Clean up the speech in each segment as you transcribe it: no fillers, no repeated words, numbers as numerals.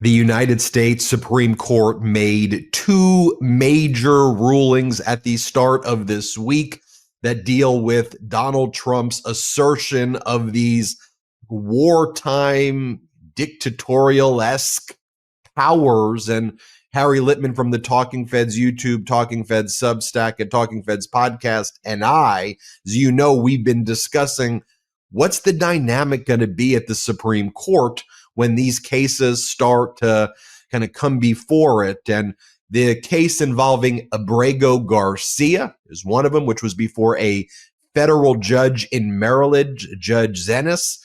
The United States Supreme Court made two major rulings at the start of this week that deal with Donald Trump's assertion of these wartime dictatorial-esque powers. And Harry Litman from the Talking Feds YouTube, Talking Feds Substack, and Talking Feds podcast, and I, as you know, we've been discussing what's the dynamic going to be at the Supreme Court when these cases start to kind of come before it. And the case involving Abrego Garcia is one of them, which was before a federal judge in Maryland, Judge Zenas.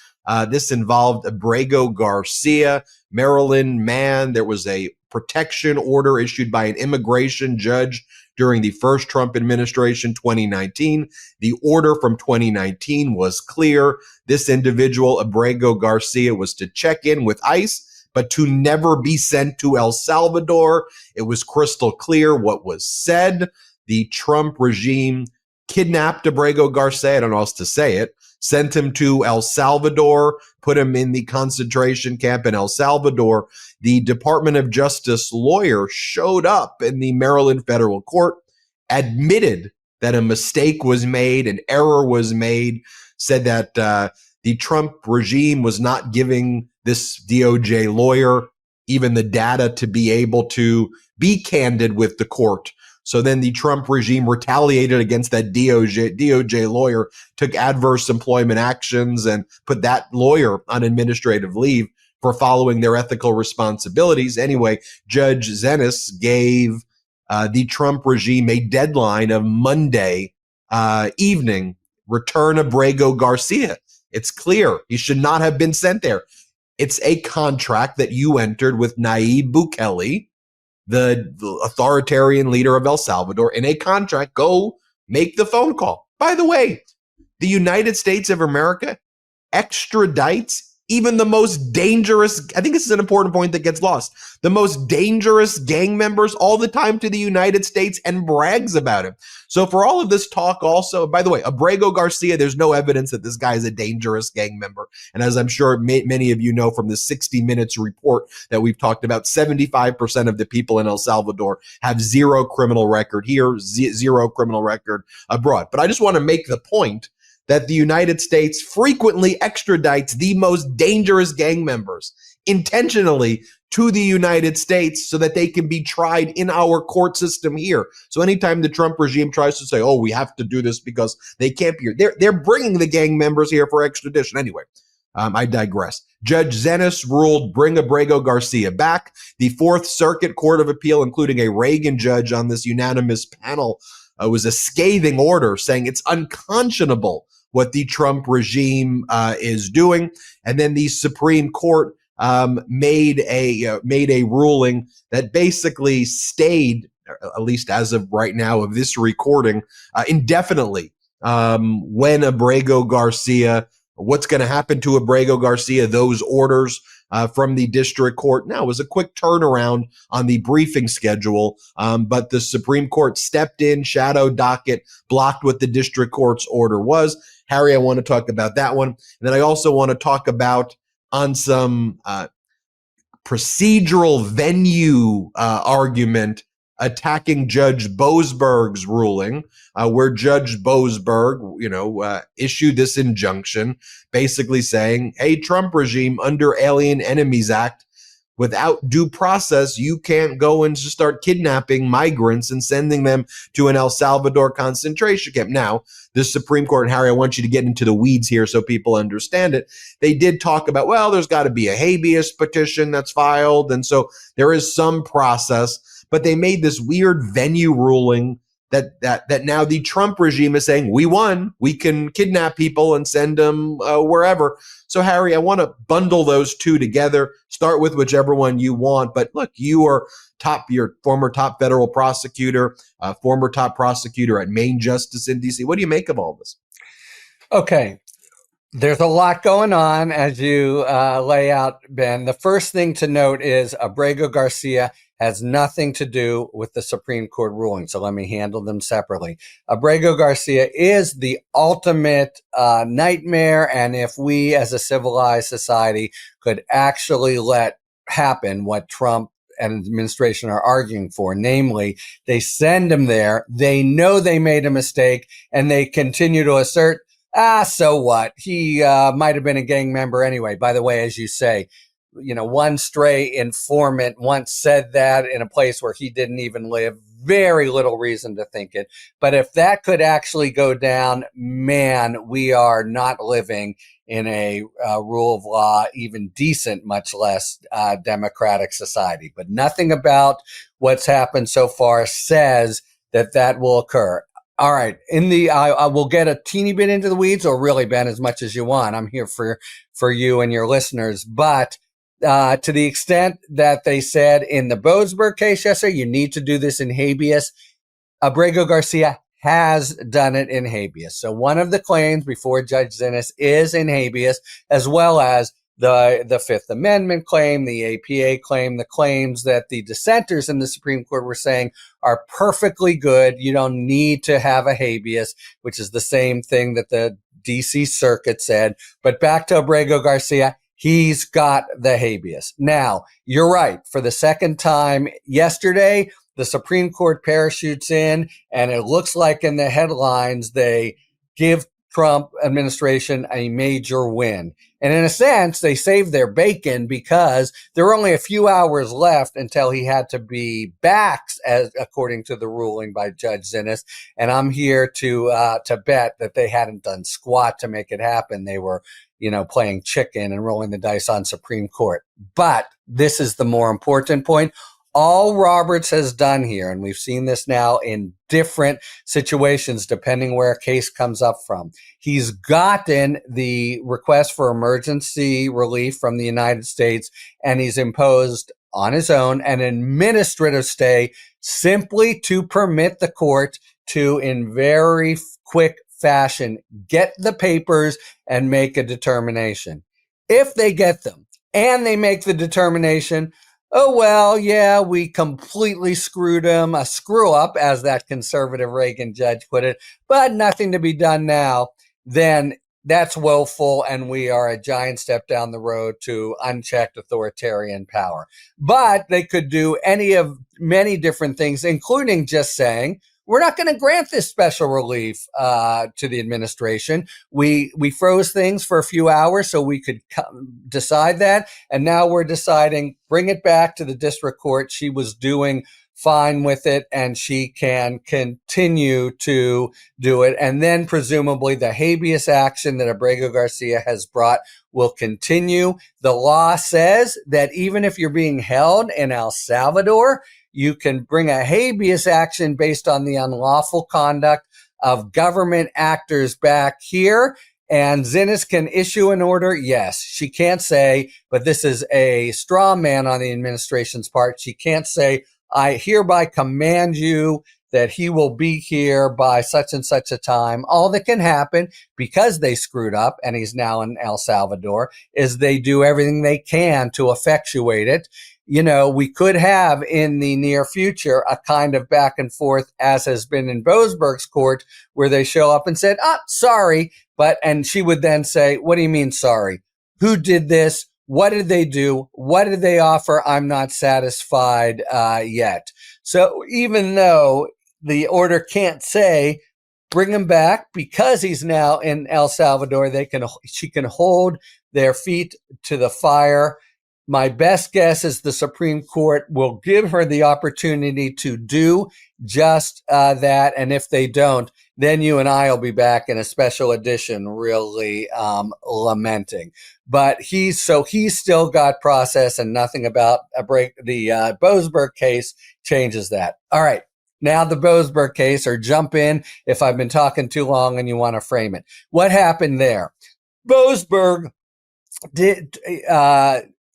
This involved Abrego Garcia, Maryland man. There was a protection order issued by an immigration judge during the first Trump administration, 2019. The order from 2019 was clear. This individual, Abrego Garcia, was to check in with ICE, but to never be sent to El Salvador. It was crystal clear what was said. The Trump regime kidnapped Abrego Garcia, I don't know how else to say it, sent him to El Salvador, put him in the concentration camp in El Salvador. The Department of Justice lawyer showed up in the Maryland federal court, admitted that a mistake was made, an error was made, said that the Trump regime was not giving this DOJ lawyer even the data to be able to be candid with the court. So then the Trump regime retaliated against that DOJ lawyer, took adverse employment actions, and put that lawyer on administrative leave for following their ethical responsibilities. Anyway, Judge Zenas gave the Trump regime a deadline of Monday evening, return Abrego Garcia. It's clear he should not have been sent there. It's a contract that you entered with Nayib Bukele, the authoritarian leader of El Salvador, in a contract. Go make the phone call. By the way, the United States of America extradites even the most dangerous, I think this is an important point that gets lost, the most dangerous gang members all the time to the United States and brags about it. So for all of this talk also, by the way, Abrego Garcia, there's no evidence that this guy is a dangerous gang member. And as I'm sure many of you know from the 60 Minutes report that we've talked about, 75% of the people in El Salvador have zero criminal record here, zero criminal record abroad. But I just want to make the point that the United States frequently extradites the most dangerous gang members intentionally to the United States so that they can be tried in our court system here. So anytime the Trump regime tries to say, oh, we have to do this because they can't be here, they're bringing the gang members here for extradition. Anyway, I digress. Judge Zenas ruled bring Abrego Garcia back. The Fourth Circuit Court of Appeal, including a Reagan judge on this unanimous panel, was a scathing order saying it's unconscionable what the Trump regime is doing. And then the Supreme Court made a ruling that basically stayed, at least as of right now of this recording, indefinitely when Abrego Garcia, what's going to happen to Abrego Garcia, those orders from the district court. Now, it was a quick turnaround on the briefing schedule, but the Supreme Court stepped in, shadow docket, blocked what the district court's order was. Harry, I want to talk about that one. And then I also want to talk about on some procedural venue argument attacking Judge Boasberg's ruling, where Judge Boasberg, issued this injunction basically saying, hey, Trump regime, under Alien Enemies Act, without due process, you can't go and just start kidnapping migrants and sending them to an El Salvador concentration camp. Now, the Supreme Court, and Harry, I want you to get into the weeds here so people understand it. They did talk about, well, there's got to be a habeas petition that's filed. And so there is some process, but they made this weird venue ruling that now the Trump regime is saying, we won, we can kidnap people and send them wherever. So, Harry, I want to bundle those two together, start with whichever one you want. But look, you're former top federal prosecutor, former top prosecutor at Main Justice in D.C. What do you make of all this? Okay. There's a lot going on as you lay out, Ben. The first thing to note is Abrego Garcia has nothing to do with the Supreme Court ruling. So let me handle them separately. Abrego Garcia is the ultimate nightmare. And if we as a civilized society could actually let happen what Trump and the administration are arguing for. Namely, they send him there. They know they made a mistake and they continue to assert, so what? He might have been a gang member anyway. By the way, as you say, one stray informant once said that in a place where he didn't even live. Very little reason to think it. But if that could actually go down, man, we are not living in a rule of law, even decent, much less democratic society. But nothing about what's happened so far says that will occur. All right. I will get a teeny bit into the weeds, or really, Ben, as much as you want. I'm here for you and your listeners. But to the extent that they said in the Boasberg case yesterday, you need to do this in habeas. Abrego Garcia has done it in habeas. So one of the claims before Judge Zinnes is in habeas, as well as the Fifth Amendment claim, the APA claim, the claims that the dissenters in the Supreme Court were saying are perfectly good. You don't need to have a habeas, which is the same thing that the DC Circuit said. But back to Abrego Garcia. He's got the habeas. Now, you're right. For the second time yesterday, the Supreme Court parachutes in, and it looks like in the headlines, they give Trump administration a major win. And in a sense, they saved their bacon because there were only a few hours left until he had to be back, as according to the ruling by Judge Zinnes. And I'm here to bet that they hadn't done squat to make it happen. They were playing chicken and rolling the dice on Supreme Court. But this is the more important point. All Roberts has done here, and we've seen this now in different situations, depending where a case comes up from. He's gotten the request for emergency relief from the United States, and he's imposed on his own an administrative stay simply to permit the court to, in very quick fashion, get the papers and make a determination. If they get them and they make the determination, oh, well, yeah, we completely screwed him, a screw up, as that conservative Reagan judge put it, but nothing to be done now, then that's woeful, and we are a giant step down the road to unchecked authoritarian power. But they could do any of many different things, including just saying, we're not going to grant this special relief to the administration. We froze things for a few hours so we could decide that. And now we're deciding, bring it back to the district court. She was doing fine with it, and she can continue to do it. And then presumably the habeas action that Abrego Garcia has brought will continue. The law says that even if you're being held in El Salvador, you can bring a habeas action based on the unlawful conduct of government actors back here. And Zinnes can issue an order. Yes, she can't say, but this is a straw man on the administration's part. She can't say, I hereby command you that he will be here by such and such a time. All that can happen, because they screwed up and he's now in El Salvador, is they do everything they can to effectuate it. We could have in the near future a kind of back and forth, as has been in Boasberg's court, where they show up and said, sorry. And she would then say, what do you mean, sorry? Who did this? What did they do? What did they offer? I'm not satisfied yet. So even though the order can't say, bring him back, because he's now in El Salvador, she can hold their feet to the fire. My best guess is the Supreme Court will give her the opportunity to do just that. And if they don't, then you and I will be back in a special edition, really lamenting. But he's still got process, and nothing about the Boasberg case changes that. All right. Now the Boasberg case, or jump in if I've been talking too long and you want to frame it. What happened there? Boasberg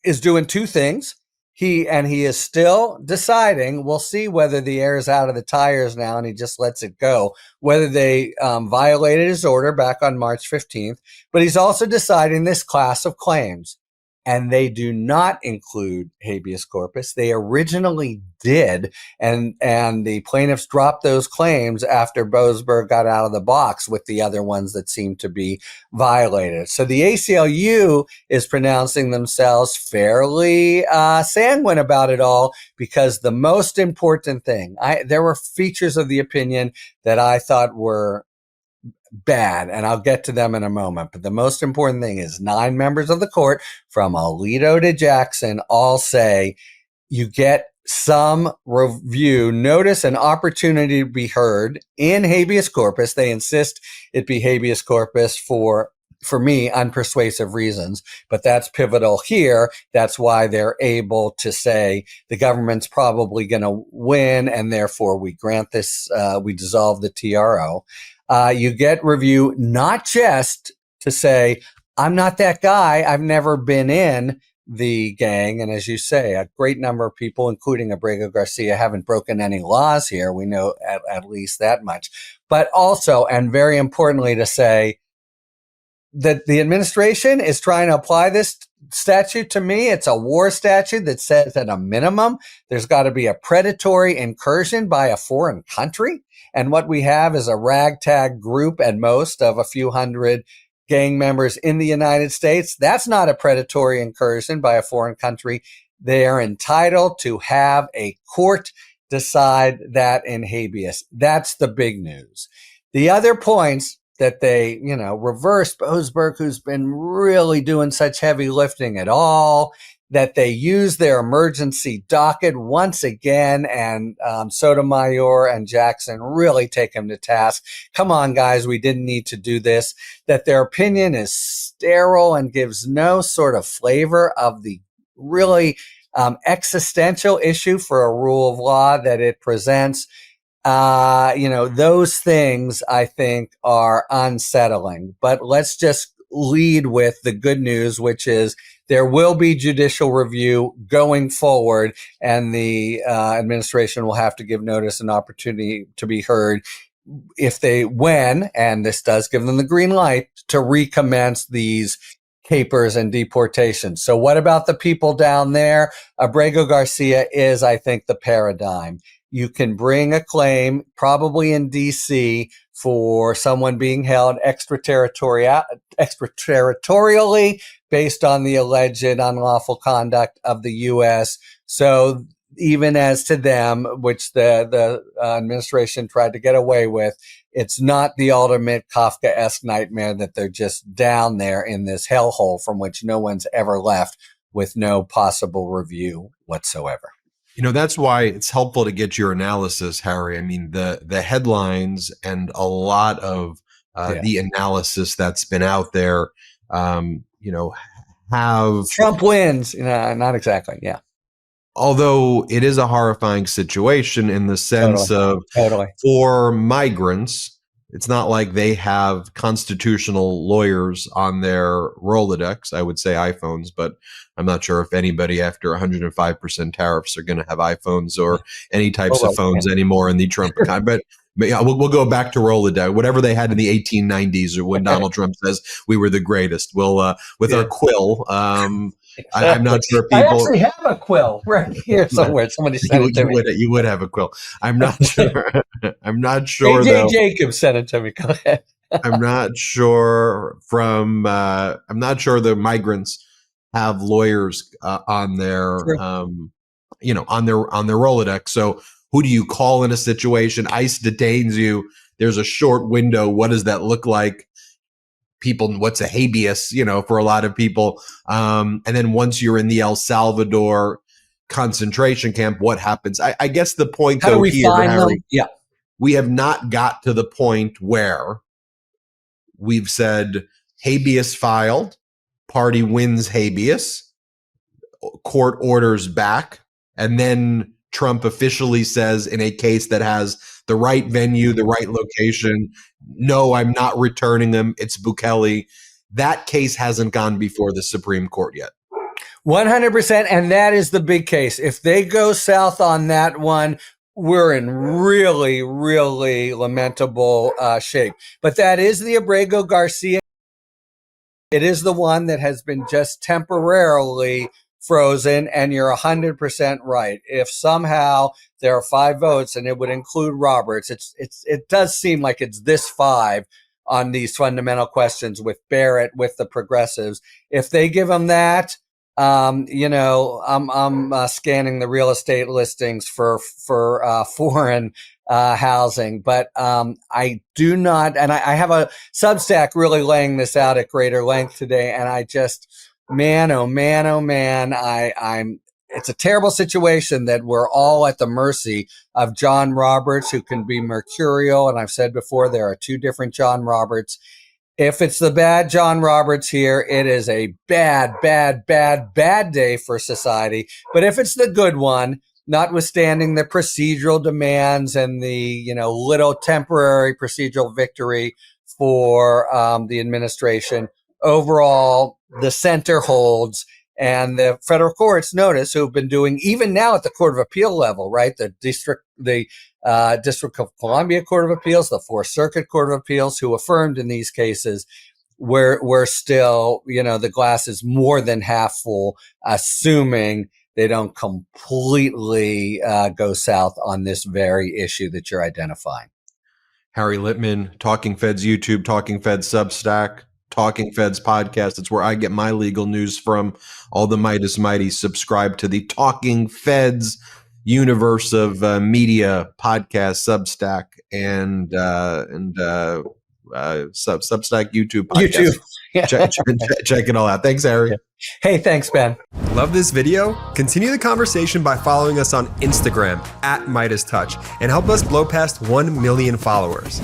is doing two things. He is still deciding. We'll see whether the air is out of the tires now and he just lets it go, whether they violated his order back on March 15th. But he's also deciding this class of claims. and they do not include habeas corpus. They originally did, and the plaintiffs dropped those claims after Boasberg got out of the box with the other ones that seemed to be violated. So the ACLU is pronouncing themselves fairly sanguine about it all, because the most important thing, there were features of the opinion that I thought were bad, and I'll get to them in a moment. But the most important thing is 9 members of the court, from Alito to Jackson, all say you get some review, notice, and opportunity to be heard in habeas corpus. They insist it be habeas corpus for me, unpersuasive reasons, but that's pivotal here. That's why they're able to say the government's probably going to win, and therefore we grant this, we dissolve the TRO. You get review not just to say, I'm not that guy, I've never been in the gang. And as you say, a great number of people, including Abrego Garcia, haven't broken any laws here. We know at least that much. But also, and very importantly, to say that the administration is trying to apply this statute to me. It's a war statute that says at a minimum, there's got to be a predatory incursion by a foreign country. And what we have is a ragtag group at most of a few hundred gang members in the United States. That's not a predatory incursion by a foreign country. They are entitled to have a court decide that in habeas. That's the big news. The other points that they, reverse Boasberg, who's been really doing such heavy lifting at all, that they use their emergency docket once again, and Sotomayor and Jackson really take him to task. Come on, guys, we didn't need to do this. That their opinion is sterile and gives no sort of flavor of the really existential issue for a rule of law that it presents. Those things I think are unsettling. But let's just lead with the good news, which is there will be judicial review going forward, and the administration will have to give notice and opportunity to be heard if they win, and this does give them the green light to recommence these capers and deportations. So what about the people down there? Abrego Garcia is, I think, the paradigm. You can bring a claim, probably in D.C., for someone being held extraterritorially based on the alleged unlawful conduct of the U.S. So even as to them, which the administration tried to get away with, it's not the ultimate Kafkaesque nightmare that they're just down there in this hellhole from which no one's ever left with no possible review whatsoever. That's why it's helpful to get your analysis, Harry. I mean, the headlines and a lot of the analysis that's been out there, have Trump wins. Not exactly. Yeah. Although it is a horrifying situation in the sense of for migrants, it's not like they have constitutional lawyers on their Rolodex. I would say iPhones, but I'm not sure if anybody after 105% tariffs are going to have iPhones or any types of phones anymore in the Trump economy. But yeah, we'll go back to Rolodex, whatever they had in the 1890s, or when Donald Trump says we were the greatest. We'll with our quill. Exactly. I'm not sure people. I actually have a quill right here somewhere. Somebody sent it to me. You would have a quill. I'm not sure. I'm not sure. AJ Jacobs sent it to me. Go ahead. I'm not sure the migrants have lawyers on their on their Rolodex. So who do you call in a situation? ICE detains you. There's a short window. What does that look like? People, what's a habeas, for a lot of people. And then once you're in the El Salvador concentration camp, what happens? I guess the point, How though, do we here, find Harry, them? Yeah. We have not got to the point where we've said habeas filed, party wins habeas, court orders back, and then Trump officially says in a case that has the right venue, the right location, no, I'm not returning them. It's Bukele. That case hasn't gone before the Supreme Court yet. 100%. And that is the big case. If they go south on that one, we're in really, really lamentable shape. But that is the Abrego Garcia It is the one that has been just temporarily frozen, and you're 100% right. If somehow there are 5 votes, and it would include Roberts, it does seem like it's this 5 on these fundamental questions with Barrett, with the progressives. If they give them that, I'm scanning the real estate listings for foreign housing, but I do not, and I have a Substack really laying this out at greater length today, and I just, man, oh man, oh man, it's a terrible situation that we're all at the mercy of John Roberts, who can be mercurial, and I've said before, there are 2 different John Roberts. If it's the bad John Roberts here, it is a bad, bad, bad, bad day for society. But if it's the good one, notwithstanding the procedural demands and the, little temporary procedural victory for the administration, overall, the center holds. And the federal courts, notice, who've been doing, even now at the Court of Appeal level, right? The District of Columbia Court of Appeals, the Fourth Circuit Court of Appeals, who affirmed in these cases, we're still, the glass is more than half full, assuming they don't completely go south on this very issue that you're identifying. Harry Litman, Talking Feds YouTube, Talking Feds Substack, Talking Feds podcast. It's where I get my legal news from. All the Meidas Mighty subscribe to the Talking Feds universe of media, podcast, Substack, and Substack, YouTube, podcast. YouTube. Check it all out. Thanks, Harry. Hey, thanks, Ben. Love this video? Continue the conversation by following us on Instagram @MeidasTouch and help us blow past 1 million followers.